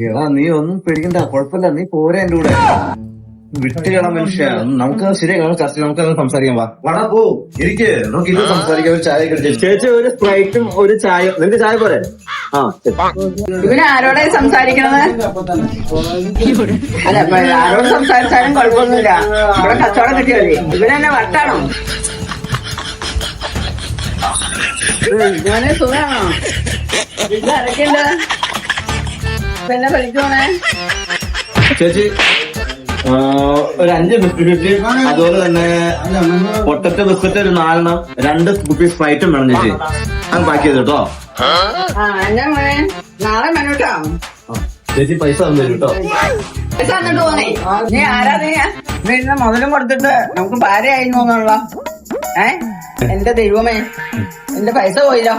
എടാ നീ ഒന്നും പേടിക്കണ്ട, കുഴപ്പമില്ല, നീ പോരെ എന്റെ കൂടെ. വിട്ടുകള മനുഷ്യ, നമുക്ക് ശരിയാ ചർച്ച, നമുക്ക് സംസാരിക്കാം. വാടാ പോ, ഇരിക്ക്, നമുക്ക് ഇത് സംസാരിക്കാം. ഒരു ചായ കഴിച്ചു. ചേച്ചി ഒരു സ്പ്രൈറ്റും ഒരു ചായ. നിനക്ക് ചായ പോരെ? ആ ഇവന് ആരോടെ സംസാരിക്കണത്? അല്ല, ആരോട് സംസാരിച്ചാലും കുഴപ്പമൊന്നുമില്ല. ഇവിടെ കച്ചവടം കിട്ടിയല്ലേ. ഇവനെന്നെ വട്ടാണോ? ഇവനെ സുഖാണോ? വീട്ടിൽ ആരൊക്കെയുണ്ട്? പിന്നെ പഠിക്കുവാണേ. ചേച്ചി ഒരു 5 ബിസ്ക്കറ്റ്, അതുപോലെ തന്നെ പൊട്ടറ്റോ ബിസ്ക്കറ്റ് ഒരു 4 2 കുപ്പി സ്പ്രൈറ്റും വേണം ചേച്ചി. അത് ബാക്കി ചെയ്ത് കേട്ടോ. എന്നാ മോനെ, നാളെ മെനൂട്ടോ. ചേച്ചി പൈസ തന്നു തരും കേട്ടോ. പൈസ തന്നിട്ട് പോന്നേ. നീ ആരാ? വീടിന് മുതലും കൊടുത്തിട്ട് നമുക്ക് ഭാര്യയായി തോന്നുള്ള. എന്റെ ദൈവമേ, എന്റെ പൈസ പോയില്ലോ.